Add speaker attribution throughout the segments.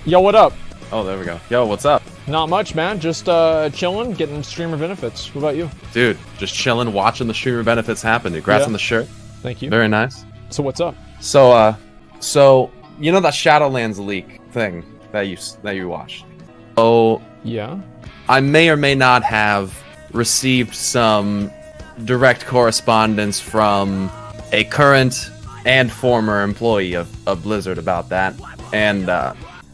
Speaker 1: Yo, what up?
Speaker 2: Oh, there we go. Yo, what's up?
Speaker 1: Not much, man. Just chilling, getting streamer benefits. What about you?
Speaker 2: Dude, just chilling, watching the streamer benefits happen. Congrats on the shirt.
Speaker 1: Thank you.
Speaker 2: Very nice.
Speaker 1: So what's up?
Speaker 2: So you know that Shadowlands leak thing that you watched? Oh,
Speaker 1: yeah.
Speaker 2: I may or may not have received some direct correspondence from a current and former employee of Blizzard about that, and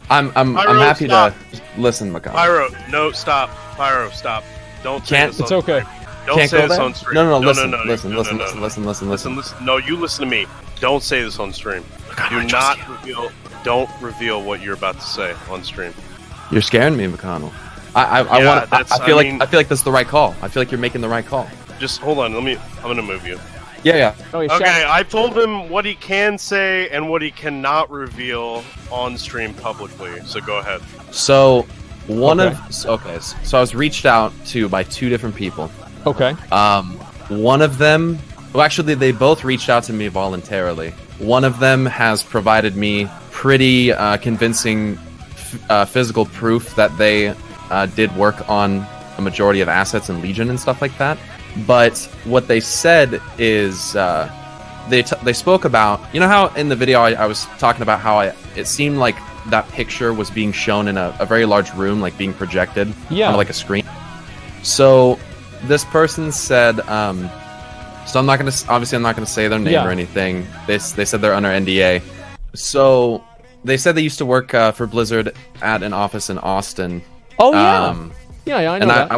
Speaker 2: I'm happy to listen, Mcconnell.
Speaker 3: Pyro, no, stop. Pyro, stop. Don't say this on
Speaker 1: It's okay.
Speaker 3: stream. Don't say this on stream.
Speaker 2: No, listen.
Speaker 3: No, you listen to me. Don't say this on stream. Don't reveal what you're about to say on stream.
Speaker 2: You're scaring me, Mcconnell. I feel like that's the right call. I feel like you're making the right call.
Speaker 3: Just hold on. I'm gonna move you.
Speaker 2: Yeah.
Speaker 1: Oh, yeah,
Speaker 3: Okay, I told him what he can say and what he cannot reveal on stream publicly. So go ahead.
Speaker 2: So so I was reached out to by two different people.
Speaker 1: Okay.
Speaker 2: One of them, well, actually, they both reached out to me voluntarily. One of them has provided me pretty convincing physical proof that they did work on a majority of assets in Legion and stuff like that. But what they said is they spoke about, you know how in the video I was talking about how it seemed like that picture was being shown in a very large room, like being projected on like a screen. So this person said, so I'm not gonna say their name or anything. They said they're under NDA. So they said they used to work for Blizzard at an office in Austin.
Speaker 1: Oh yeah. Yeah, I know that.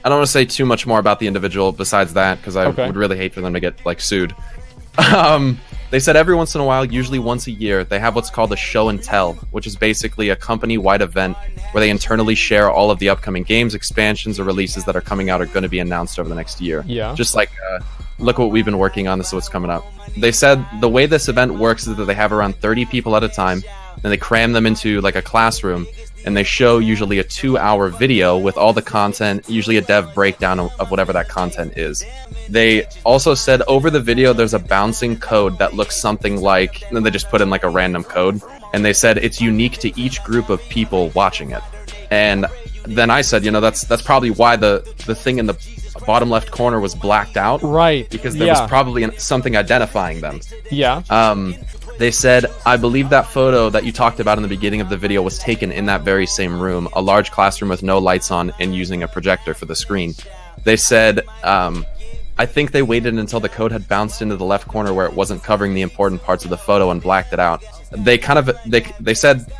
Speaker 2: I don't want to say too much more about the individual besides that, because I would really hate for them to get like sued. They said every once in a while, usually once a year, they have what's called a show and tell, which is basically a company-wide event where they internally share all of the upcoming games, expansions, or releases that are coming out or going to be announced over the next year. Yeah. Just like, look what we've been working on, this is what's coming up. They said the way this event works is that they have around 30 people at a time, and they cram them into like a classroom, and they show usually a 2-hour video with all the content, usually a dev breakdown of whatever that content is. They also said over the video there's a bouncing code that looks something like, and then they just put in like a random code, and they said it's unique to each group of people watching it. And then I said, that's probably why the thing in the bottom left corner was blacked out.
Speaker 1: Right.
Speaker 2: Because there was probably something identifying them.
Speaker 1: Yeah.
Speaker 2: They said, I believe that photo that you talked about in the beginning of the video was taken in that very same room, a large classroom with no lights on and using a projector for the screen. They said, I think they waited until the code had bounced into the left corner where it wasn't covering the important parts of the photo and blacked it out. They said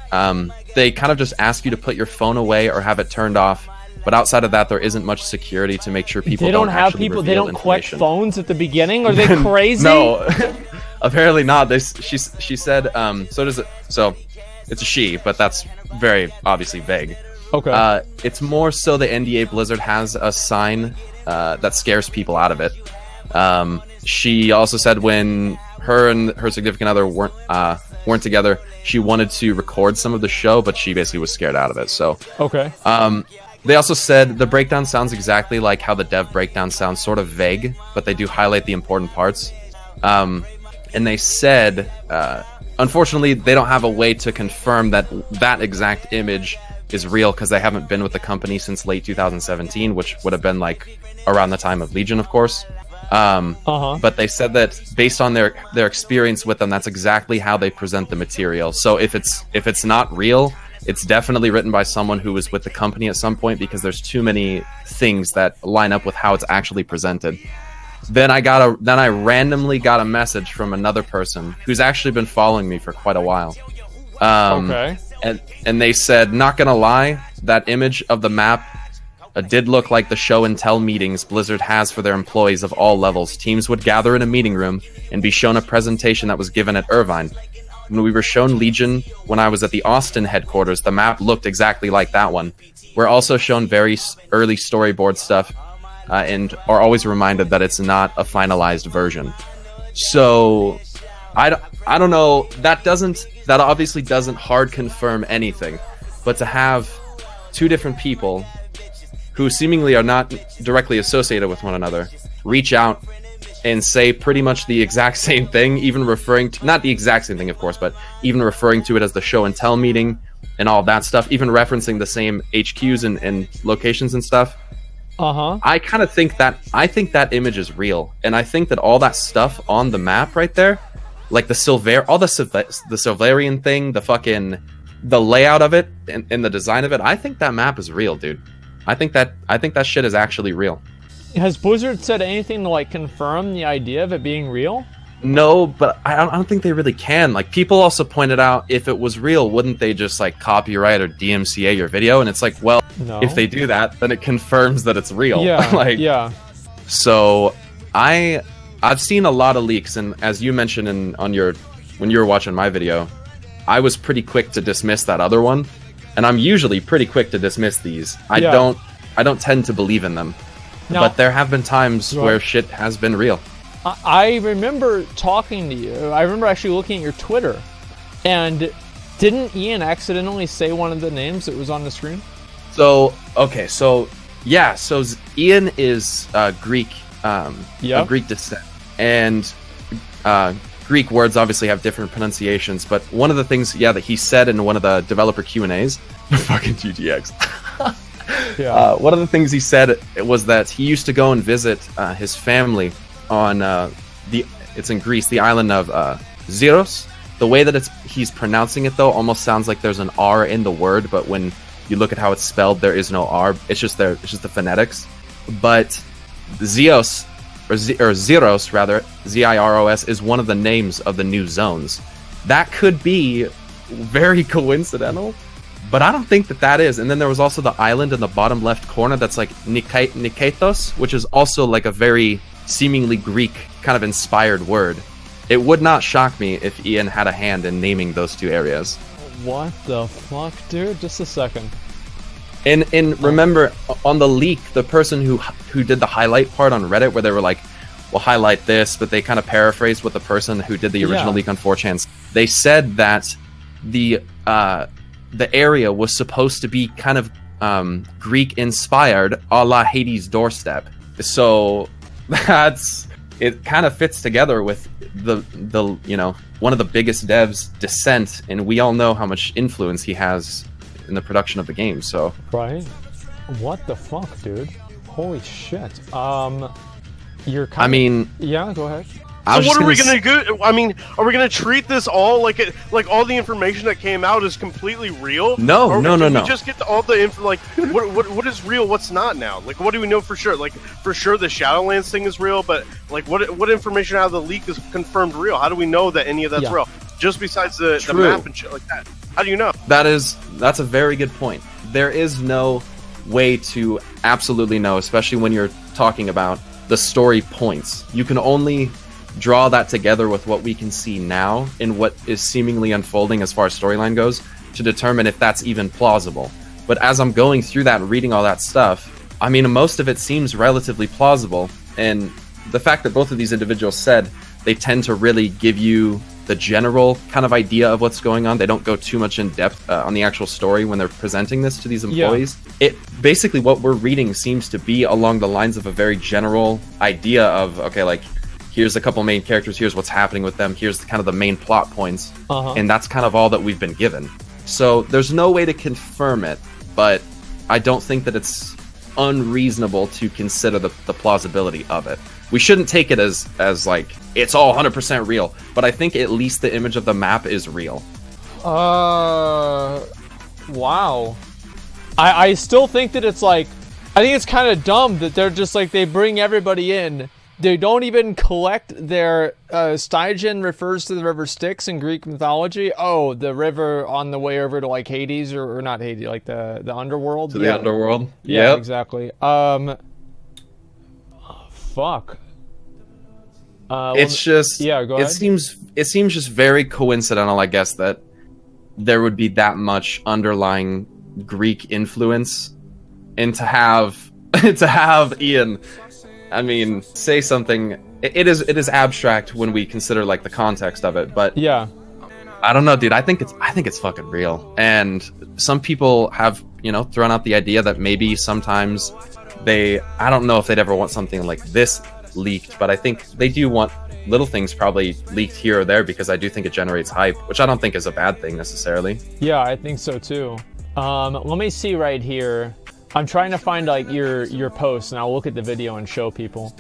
Speaker 2: they kind of just ask you to put your phone away or have it turned off. But outside of that, there isn't much security to make sure people don't actually reveal
Speaker 1: they don't collect phones at the beginning? Are they crazy?
Speaker 2: No, apparently not. She said, so it's a she, but that's very obviously vague. Okay. It's more so the NDA Blizzard has a sign that scares people out of it. She also said when her and her significant other weren't together, she wanted to record some of the show, but she basically was scared out of it. So okay. They also said the breakdown sounds exactly like how the dev breakdown sounds, sort of vague, but they do highlight the important parts. And they said, unfortunately, they don't have a way to confirm that exact image is real because they haven't been with the company since late 2017, which would have been like around the time of Legion, of course. But they said that based on their experience with them, that's exactly how they present the material. So if it's not real, it's definitely written by someone who was with the company at some point, because there's too many things that line up with how it's actually presented. Then I randomly got a message from another person who's actually been following me for quite a while. Okay. And they said, not gonna lie, that image of the map did look like the show and tell meetings Blizzard has for their employees of all levels. Teams would gather in a meeting room and be shown a presentation that was given at Irvine. When we were shown Legion when I was at the Austin headquarters, the map looked exactly like that one. We're also shown very early storyboard stuff and are always reminded that it's not a finalized version. So I don't know, that obviously doesn't hard confirm anything, but to have two different people who seemingly are not directly associated with one another reach out and say pretty much the exact same thing, even referring to, not the exact same thing, of course, but even referring to it as the show and tell meeting, and all that stuff, even referencing the same HQs and locations and stuff. I kind of think that image is real, and I think that all that stuff on the map right there, like the Silverian thing, the layout of it, and the design of it, I think that map is real, dude. I think that shit is actually real.
Speaker 1: Has Blizzard said anything to like confirm the idea of it being real?
Speaker 2: No, but I don't think they really can. Like, people also pointed out, if it was real, wouldn't they just like copyright or DMCA your video? And it's like, well,
Speaker 1: no.
Speaker 2: If they do that, then it confirms that it's real.
Speaker 1: Yeah,
Speaker 2: like,
Speaker 1: yeah.
Speaker 2: So I've seen a lot of leaks, and as you mentioned when you were watching my video, I was pretty quick to dismiss that other one, and I'm usually pretty quick to dismiss these. I don't tend to believe in them, but there have been times where shit has been real.
Speaker 1: I remember talking to you. I remember actually looking at your Twitter, and didn't Ian accidentally say one of the names that was on the screen?
Speaker 2: So Ian is Greek, of Greek descent, and Greek words obviously have different pronunciations. But one of the things, that he said in one of the developer Q&As, fucking GTX. One of the things he said was that he used to go and visit his family on it's in Greece, the island of Zyros. The way that he's pronouncing it though almost sounds like there's an R in the word, but when you look at how it's spelled, there is no R. It's just the phonetics. But Zyros rather, Ziros, is one of the names of the new zones. That could be very coincidental, but I don't think that is. And then there was also the island in the bottom left corner that's like Niketos, which is also like a very seemingly Greek kind of inspired word. It would not shock me if Ian had a hand in naming those two areas.
Speaker 1: What the fuck, dude? Just a second.
Speaker 2: And remember, on the leak, the person who did the highlight part on Reddit, where they were like, "We'll highlight this," but they kind of paraphrased what the person who did the original leak on 4chan. They said that the area was supposed to be kind of Greek inspired, a la Hades' doorstep. So it kind of fits together with the one of the biggest devs' descent, and we all know how much influence he has in the production of the game. So
Speaker 1: right, what the fuck, dude? Holy shit. Go ahead.
Speaker 3: So what are we gonna do? I mean, are we gonna treat this all like all the information that came out is completely real?
Speaker 2: No.
Speaker 3: We just get all the info. Like, what is real? What's not now? Like, what do we know for sure? Like, for sure the Shadowlands thing is real, but like, what information out of the leak is confirmed real? How do we know that any of that's real? Just besides the map and shit like that. How do you know?
Speaker 2: That's a very good point. There is no way to absolutely know, especially when you're talking about the story points. You can only draw that together with what we can see now in what is seemingly unfolding as far as storyline goes to determine if that's even plausible. But as I'm going through that and reading all that stuff, I mean, most of it seems relatively plausible, and the fact that both of these individuals said they tend to really give you the general kind of idea of what's going on. They don't go too much in depth on the actual story when they're presenting this to these employees. It basically, what we're reading seems to be along the lines of a very general idea of, okay, like, here's a couple main characters, here's what's happening with them, here's kind of the main plot points, and that's kind of all that we've been given. So there's no way to confirm it, but I don't think that it's unreasonable to consider the plausibility of it. We shouldn't take it as like, it's all 100% real, but I think at least the image of the map is real.
Speaker 1: Wow. I still think that it's like, I think it's kind of dumb that they're just like, they bring everybody in. They don't even collect their Stygian refers to the river Styx in Greek mythology. Oh, the river on the way over to like Hades or not Hades, like the underworld.
Speaker 2: To the underworld.
Speaker 1: Yeah, exactly. Fuck.
Speaker 2: It's just
Speaker 1: go ahead.
Speaker 2: It seems just very coincidental, I guess, that there would be that much underlying Greek influence, and to have Ian, I mean, say something. It is abstract when we consider like the context of it, but
Speaker 1: yeah,
Speaker 2: I don't know, dude. I think it's fucking real. And some people have, thrown out the idea that maybe sometimes I don't know if they'd ever want something like this leaked, but I think they do want little things probably leaked here or there because I do think it generates hype, which I don't think is a bad thing necessarily.
Speaker 1: Yeah, I think so too. Let me see right here. I'm trying to find like your post, and I'll look at the video and show people.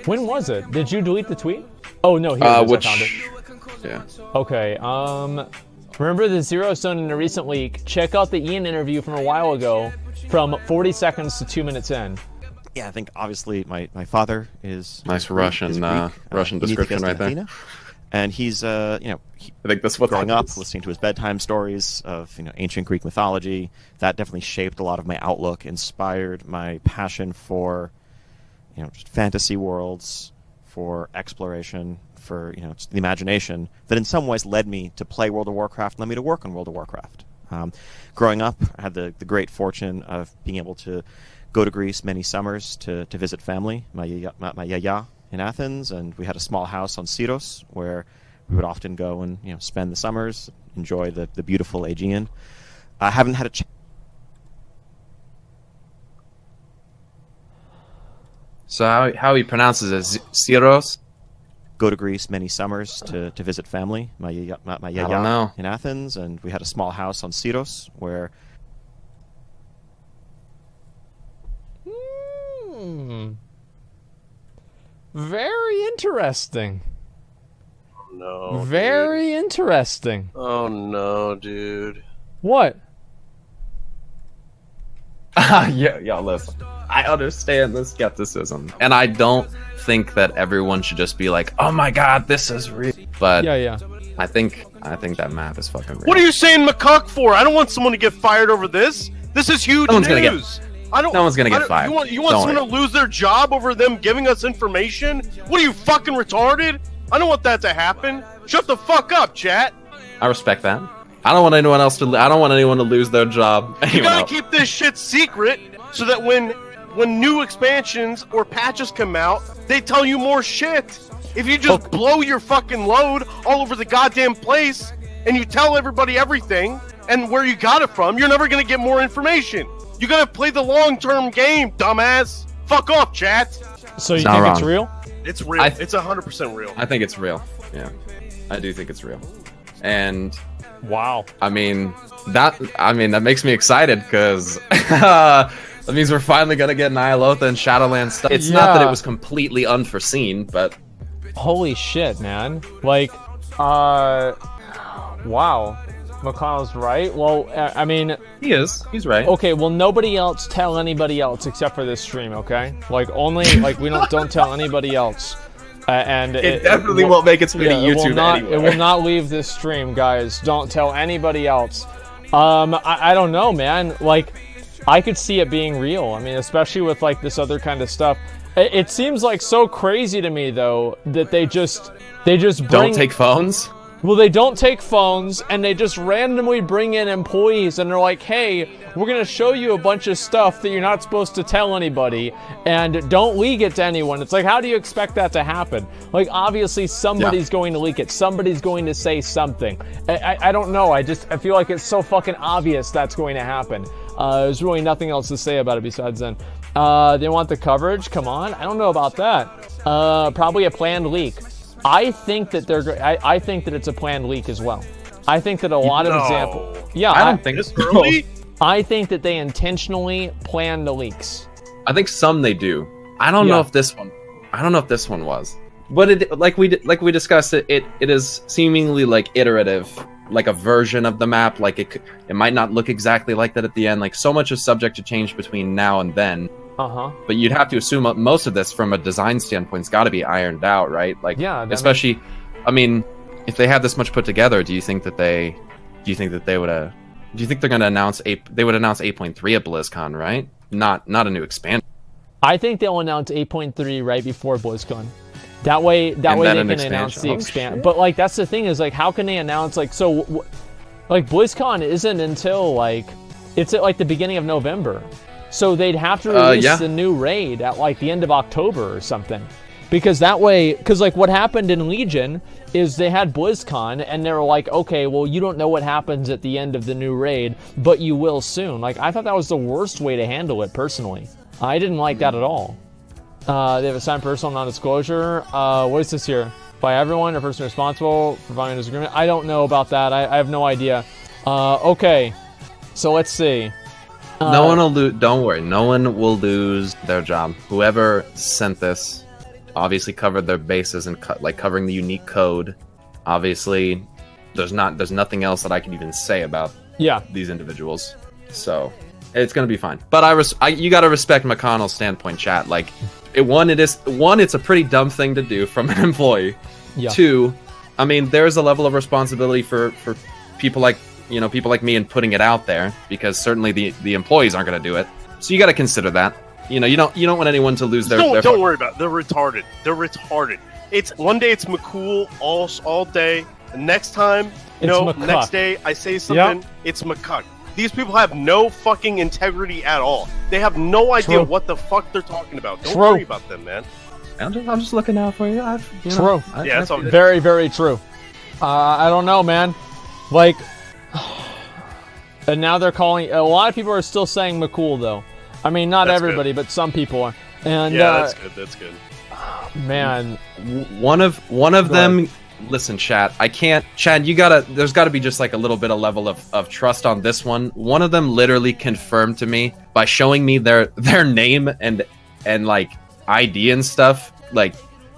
Speaker 1: When was it? Did you delete the tweet? Oh no, here it is. I found it.
Speaker 2: Yeah.
Speaker 1: Okay. Remember the Zero Zone in a recent leak? Check out the Ian interview from a while ago, from 40 seconds to 2 minutes in.
Speaker 4: Yeah, I think obviously my father is
Speaker 2: nice Russian Russian description right there.
Speaker 4: And he's I
Speaker 2: think that's what
Speaker 4: growing up listening to his bedtime stories of ancient Greek mythology. That definitely shaped a lot of my outlook, inspired my passion for just fantasy worlds, for exploration, for just the imagination. That in some ways led me to play World of Warcraft, led me to work on World of Warcraft. Growing up, I had the great fortune of being able to go to Greece many summers to visit family, my yaya in Athens, and we had a small house on Syros where we would often go and spend the summers, enjoy the beautiful Aegean. I haven't had a chance.
Speaker 2: So how he pronounces it, Syros?
Speaker 4: Go to Greece many summers to visit family, my yaya in Athens, and we had a small house on Syros where.
Speaker 1: Very interesting.
Speaker 3: No.
Speaker 1: Very interesting.
Speaker 3: Oh no, dude.
Speaker 1: What?
Speaker 2: Yeah, listen. I understand the skepticism, and I don't think that everyone should just be like, "Oh my god, this is real." But
Speaker 1: yeah.
Speaker 2: I think that map is fucking real.
Speaker 3: What are you saying McCock for? I don't want someone to get fired over this. This is huge news.
Speaker 2: No one's gonna get fired.
Speaker 3: You want someone to lose their job over them giving us information? What are you, fucking retarded? I don't want that to happen. Shut the fuck up, chat.
Speaker 2: I respect that. I don't want anyone to lose their job.
Speaker 3: You gotta keep this shit secret so that when new expansions or patches come out, they tell you more shit. If you just blow your fucking load all over the goddamn place and you tell everybody everything and where you got it from, you're never gonna get more information. You gotta play the long-term game, dumbass. Fuck off, chat.
Speaker 1: So you think it's real?
Speaker 3: It's real. It's 100% real.
Speaker 2: I think it's real. Yeah, I do think it's real. And
Speaker 1: wow.
Speaker 2: I mean that makes me excited because that means we're finally gonna get Nyalotha and Shadowlands stuff. It's not that it was completely unforeseen, but
Speaker 1: holy shit, man! Like, wow. Mcconnell's right. Well, I mean,
Speaker 2: he is. He's right.
Speaker 1: Okay. Well, nobody else tell anybody else except for this stream. Okay. Like only we don't tell anybody else. And
Speaker 2: it definitely won't make its way to YouTube anywhere.
Speaker 1: It will not leave this stream, guys. Don't tell anybody else. I don't know, man. Like, I could see it being real. I mean, especially with like this other kind of stuff. It seems like so crazy to me though that they just
Speaker 2: don't take phones.
Speaker 1: Well, they don't take phones, and they just randomly bring in employees, and they're like, hey, we're going to show you a bunch of stuff that you're not supposed to tell anybody, and don't leak it to anyone. It's like, how do you expect that to happen? Like, obviously, somebody's going to leak it. Somebody's going to say something. I don't know. I feel like it's so fucking obvious that's going to happen. There's really nothing else to say about it besides then. They want the coverage? Come on. I don't know about that. Probably a planned leak. I think that I think that it's a planned leak as well. I think that a lot of examples. Yeah,
Speaker 2: I don't think
Speaker 3: this early.
Speaker 1: I think that they intentionally plan the leaks.
Speaker 2: I think some they do. I don't know if this one. I don't know if this one was. But it like we discussed it is seemingly like iterative, like a version of the map. Like it might not look exactly like that at the end. Like so much is subject to change between now and then. But you'd have to assume most of this from a design standpoint's got to be ironed out, right? Like, especially, I mean, if they have this much put together, do you think they're going to announce 8.3 at BlizzCon, right? Not a new expansion.
Speaker 1: I think they'll announce 8.3 right before BlizzCon. That way they can announce the expansion. But like that's the thing is like how can they announce like BlizzCon isn't until like it's at like the beginning of November. So they'd have to release the new raid at like the end of October or something. Because that way, because like what happened in Legion is they had BlizzCon and they were like, okay, well you don't know what happens at the end of the new raid, but you will soon. Like I thought that was the worst way to handle it personally. I didn't like that at all. They have assigned personal non-disclosure. What is this here? By everyone, a person responsible for violating this agreement. I don't know about that. I have no idea. Okay, so let's see.
Speaker 2: No one will lose. Don't worry. No one will lose their job. Whoever sent this obviously covered their bases and covering the unique code. Obviously, there's nothing else that I can even say about these individuals. So it's gonna be fine. But you gotta respect McConnell's standpoint, chat. Like, it's a pretty dumb thing to do from an employee.
Speaker 1: Yeah.
Speaker 2: 2, I mean, there's a level of responsibility for people like me in putting it out there, because certainly the employees aren't gonna do it. So you gotta consider that. You don't want anyone to lose their.
Speaker 3: Don't worry about it. They're retarded. They're retarded. It's one day it's McCool all day. The next time, next day I say something, it's McCuck. These people have no fucking integrity at all. They have no idea what the fuck they're talking about. Don't worry about them, man.
Speaker 2: I'm just looking out for you.
Speaker 1: True.
Speaker 3: It's all
Speaker 1: very, very true. I don't know, man. Like, and now they're calling. A lot of people are still saying McCool, though. I mean, not everybody, but some people are. And
Speaker 3: that's good. That's good.
Speaker 1: Man,
Speaker 2: one of them. Listen, chat. I can't. Chad, there's gotta be just like a little bit of level of trust on this one. One of them literally confirmed to me by showing me their name and like ID and stuff, like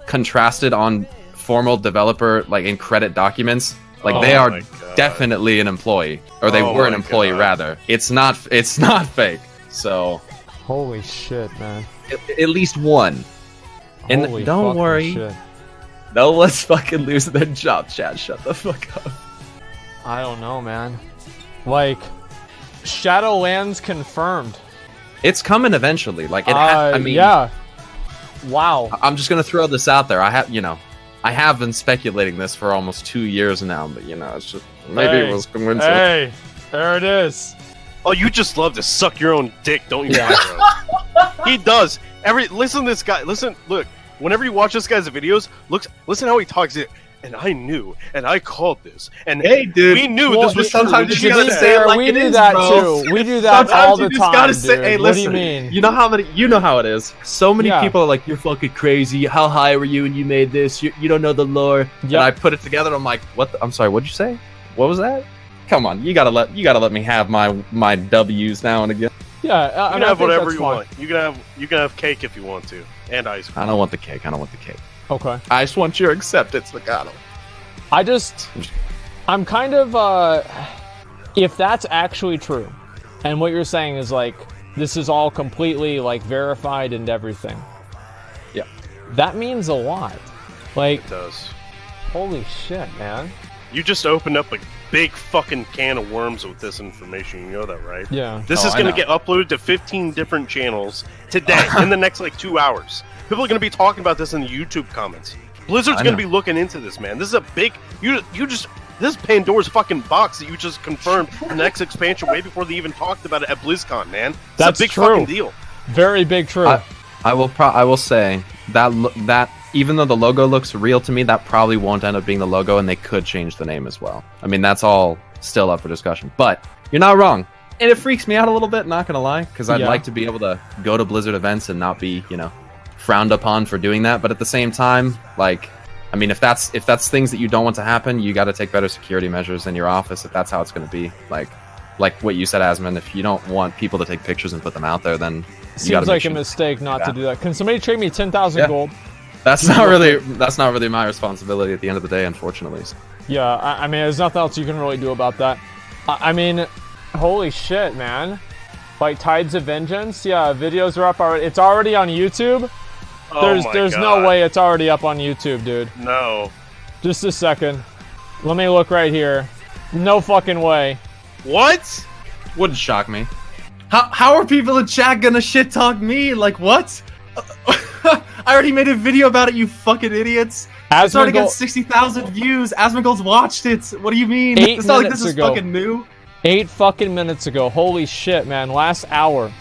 Speaker 2: contrasted on formal developer like in credit documents. Like they are definitely an employee, or they were an employee rather. It's not fake. So.
Speaker 1: Holy shit, man.
Speaker 2: At least one. And
Speaker 1: Holy
Speaker 2: don't worry.
Speaker 1: Shit.
Speaker 2: No one's fucking lose their job, Chad. Shut the fuck up.
Speaker 1: I don't know, man. Like, Shadowlands confirmed.
Speaker 2: It's coming eventually. Like, I mean,
Speaker 1: yeah. Wow.
Speaker 2: I'm just gonna throw this out there. I have been speculating this for almost 2 years now, but it's just maybe it was coincidence.
Speaker 1: Hey, there it is.
Speaker 3: Oh, you just love to suck your own dick, don't you? Yeah. He does. Listen to this guy. Look. Whenever you watch this guy's videos, listen how he talks. And I knew, and I called this, and
Speaker 2: hey, dude,
Speaker 3: we knew this was
Speaker 2: sometimes
Speaker 3: true.
Speaker 2: you gotta say it like
Speaker 1: we
Speaker 2: it
Speaker 1: do
Speaker 2: is,
Speaker 1: that
Speaker 2: bro.
Speaker 1: too. We do that all the time,
Speaker 2: gotta
Speaker 1: dude.
Speaker 2: Say, hey, listen,
Speaker 1: what do you mean?
Speaker 2: You know how it is. So many people are like, "You're fucking crazy. How high were you when you made this? You don't know the lore." Yep. And I put it together. I'm like, "What? I'm sorry. What'd you say? What was that? Come on, you gotta let me have my W's now and again."
Speaker 1: Yeah,
Speaker 3: you can have whatever you want. You can have cake if you want to, and ice cream.
Speaker 2: I don't want the cake.
Speaker 1: Okay.
Speaker 2: I just want your acceptance, Mcconnell.
Speaker 1: I'm kind of, if that's actually true, and what you're saying is like, this is all completely like verified and everything.
Speaker 2: Yeah.
Speaker 1: That means a lot. Like,
Speaker 3: it does.
Speaker 1: Holy shit, man.
Speaker 3: You just opened up a big fucking can of worms with this information. You know that, right?
Speaker 1: Yeah.
Speaker 3: This is going to get uploaded to 15 different channels today in the next like 2 hours. People are going to be talking about this in the YouTube comments. Blizzard's going to be looking into this, man. This is a big... this is Pandora's fucking box that you just confirmed the next expansion way before they even talked about it at BlizzCon, man. That's a big fucking deal.
Speaker 1: Very big true.
Speaker 2: I will say that even though the logo looks real to me, that probably won't end up being the logo, and they could change the name as well. I mean, that's all still up for discussion. But you're not wrong. And it freaks me out a little bit, not going to lie, because I'd like to be able to go to Blizzard events and not be, frowned upon for doing that. But at the same time, like, I mean, if that's things that you don't want to happen, you got to take better security measures in your office. If that's how it's going to be, like what you said, Asmon, if you don't want people to take pictures and put them out there, then
Speaker 1: seems like a mistake not to do that. Can somebody trade me 10,000 gold?
Speaker 2: That's not really my responsibility at the end of the day, unfortunately.
Speaker 1: Yeah, I mean, there's nothing else you can really do about that. I mean, holy shit, man. Like, Tides of Vengeance? Yeah, videos are up already. It's already on YouTube? There's no way it's already up on YouTube, dude.
Speaker 3: No.
Speaker 1: Just a second. Let me look right here. No fucking way.
Speaker 3: What?
Speaker 2: Wouldn't shock me. How are people in chat gonna shit talk me? Like, what? I already made a video about it, you fucking idiots. It's already got 60,000 views. Asmongold's watched it. What do you mean? It's not like this is fucking new.
Speaker 1: 8 fucking minutes ago. Holy shit, man. Last hour.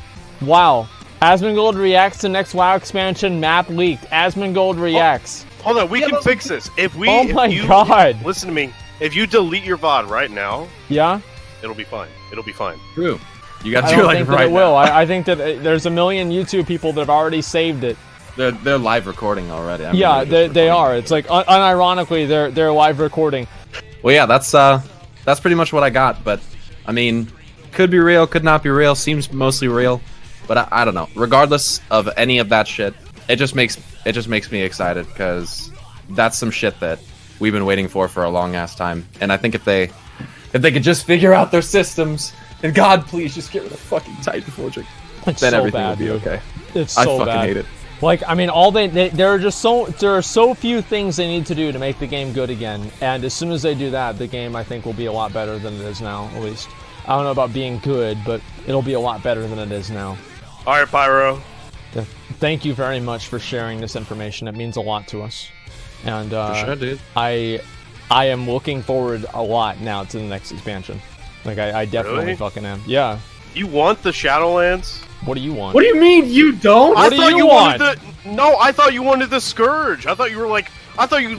Speaker 1: Wow. Asmongold reacts to next WoW expansion map leaked. Asmongold reacts.
Speaker 3: Hold on, we can fix this.
Speaker 1: Oh my god.
Speaker 3: Listen to me. If you delete your VOD right now,
Speaker 1: yeah,
Speaker 3: it'll be fine. It'll be fine.
Speaker 2: True. You got to do it like right now.
Speaker 1: I think that there's a million YouTube people that have already saved it.
Speaker 2: They're live recording already. I mean,
Speaker 1: Yeah,
Speaker 2: they're
Speaker 1: they
Speaker 2: recording.
Speaker 1: are. It's like unironically they're live recording.
Speaker 2: Well, yeah, that's pretty much what I got. But I mean, could be real, could not be real. Seems mostly real, but I don't know. Regardless of any of that shit, it just makes me excited because that's some shit that we've been waiting for a long ass time. And I think if they could just figure out their systems, and God, please just get rid of fucking Titan Forging, then
Speaker 1: so
Speaker 2: everything
Speaker 1: bad,
Speaker 2: will be
Speaker 1: dude.
Speaker 2: okay.
Speaker 1: It's so
Speaker 2: I fucking
Speaker 1: bad.
Speaker 2: hate it.
Speaker 1: Like, I mean, there are so few things they need to do to make the game good again, and as soon as they do that, the game I think will be a lot better than it is now. At least I don't know about being good, but it'll be a lot better than it is now.
Speaker 3: All right, Pyro.
Speaker 1: Yeah. Thank you very much for sharing this information. It means a lot to us, and
Speaker 2: For sure, dude.
Speaker 1: I am looking forward a lot now to the next expansion. Like, I definitely
Speaker 3: Really?
Speaker 1: fucking am. Yeah.
Speaker 3: You want the Shadowlands?
Speaker 1: What do you want?
Speaker 2: What do you mean you don't?
Speaker 1: What do you want?
Speaker 3: I thought you wanted the Scourge. I thought you were like fucking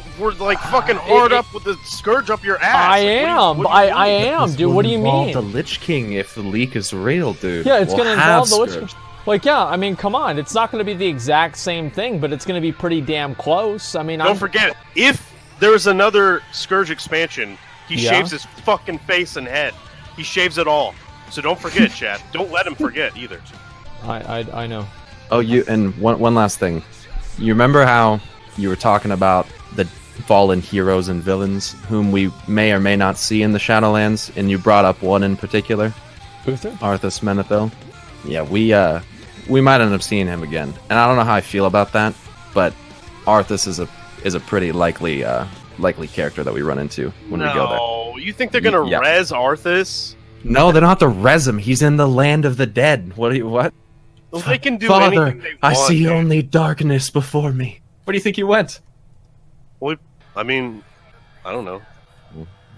Speaker 3: hard up with the Scourge up your ass.
Speaker 1: I
Speaker 3: Like,
Speaker 1: am.
Speaker 3: what are you
Speaker 1: I
Speaker 3: doing?
Speaker 1: am, dude. What do you mean?
Speaker 2: The Lich King, if the leak is real, dude.
Speaker 1: Yeah, it's
Speaker 2: We'll
Speaker 1: gonna
Speaker 2: have
Speaker 1: involve the Lich
Speaker 2: Scourge.
Speaker 1: King. Like, yeah, I mean, come on. It's not gonna be the exact same thing, but it's gonna be pretty damn close. I mean,
Speaker 3: Don't forget, if there's another Scourge expansion, he
Speaker 1: Yeah?
Speaker 3: shaves his fucking face and head. He shaves it all. So don't forget, Chad. Don't let him forget either.
Speaker 1: I know.
Speaker 2: Oh, and one last thing. You remember how you were talking about the fallen heroes and villains whom we may or may not see in the Shadowlands, and you brought up one in particular,
Speaker 1: Uther?
Speaker 2: Arthas Menethil. Yeah, we might end up seeing him again, and I don't know how I feel about that, but Arthas is a pretty likely character that we run into when we go there.
Speaker 3: No, you think they're gonna
Speaker 2: Yeah.
Speaker 3: res Arthas?
Speaker 2: No, they don't have to res him. He's in the land of the dead. What?
Speaker 3: Well, they can do
Speaker 2: Father,
Speaker 3: anything they want.
Speaker 2: I see
Speaker 3: dude.
Speaker 2: only darkness before me. Where do you think you went?
Speaker 3: Well, I mean, I don't know.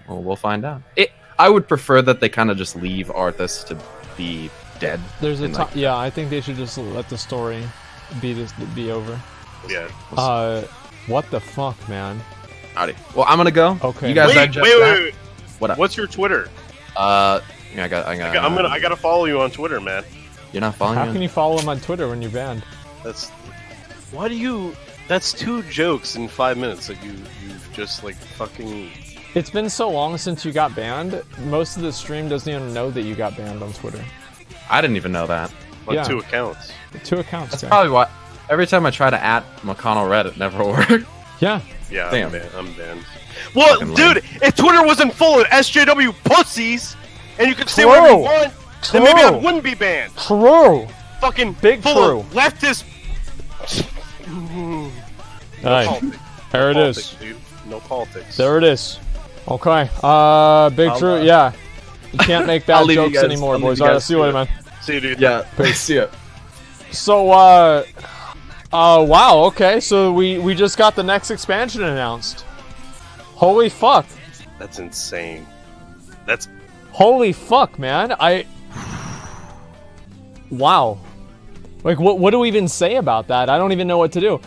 Speaker 2: Well, we'll find out. I would prefer that they kind of just leave Arthas to be dead.
Speaker 1: There's a
Speaker 2: and,
Speaker 1: time.
Speaker 2: like,
Speaker 1: Yeah, I think they should just let the story be over.
Speaker 3: Yeah.
Speaker 1: What the fuck, man?
Speaker 2: Howdy. Well, I'm gonna go.
Speaker 1: Okay.
Speaker 2: You guys
Speaker 3: Wait.
Speaker 2: digest that?
Speaker 3: Wait.
Speaker 2: What up?
Speaker 3: What's your Twitter?
Speaker 2: Yeah, I
Speaker 3: I gotta follow you on Twitter, man.
Speaker 2: You're not following
Speaker 1: How
Speaker 2: me?
Speaker 1: can you follow him on Twitter when you're banned?
Speaker 3: Why do you? That's 2 jokes in 5 minutes that you've just like fucking.
Speaker 1: It's been so long since you got banned. Most of the stream doesn't even know that you got banned on Twitter.
Speaker 2: I didn't even know that.
Speaker 3: On
Speaker 1: Yeah.
Speaker 3: 2 accounts.
Speaker 1: 2 accounts.
Speaker 2: That's
Speaker 1: guy.
Speaker 2: probably why. Every time I try to @Mcconnell Red, it never worked.
Speaker 1: Yeah.
Speaker 3: Yeah,
Speaker 2: Damn.
Speaker 3: I'm banned. Well,
Speaker 2: Fucking
Speaker 3: dude,
Speaker 2: lame.
Speaker 3: if Twitter wasn't full of SJW pussies, and you could say whatever you
Speaker 1: True.
Speaker 3: want, then maybe I
Speaker 1: True.
Speaker 3: wouldn't be banned.
Speaker 1: True.
Speaker 3: Fucking
Speaker 1: Big
Speaker 3: full
Speaker 1: true.
Speaker 3: of leftist.
Speaker 1: Alright.
Speaker 3: Politics.
Speaker 1: There it
Speaker 3: Politics,
Speaker 1: is.
Speaker 3: dude. No politics.
Speaker 1: There it is. Okay. Big
Speaker 3: I'll,
Speaker 1: true. Yeah. You can't make bad
Speaker 2: I'll leave you
Speaker 1: jokes
Speaker 2: guys-
Speaker 1: anymore,
Speaker 2: I'll leave
Speaker 1: boys.
Speaker 2: you
Speaker 1: Alright,
Speaker 2: guys
Speaker 1: see you
Speaker 2: to
Speaker 1: later,
Speaker 2: it.
Speaker 1: man.
Speaker 3: See you, dude.
Speaker 2: Yeah. See ya.
Speaker 1: So, wow, okay, so we just got the next expansion announced. Holy fuck.
Speaker 3: That's insane.
Speaker 1: Holy fuck, man. Wow. Like, what do we even say about that? I don't even know what to do.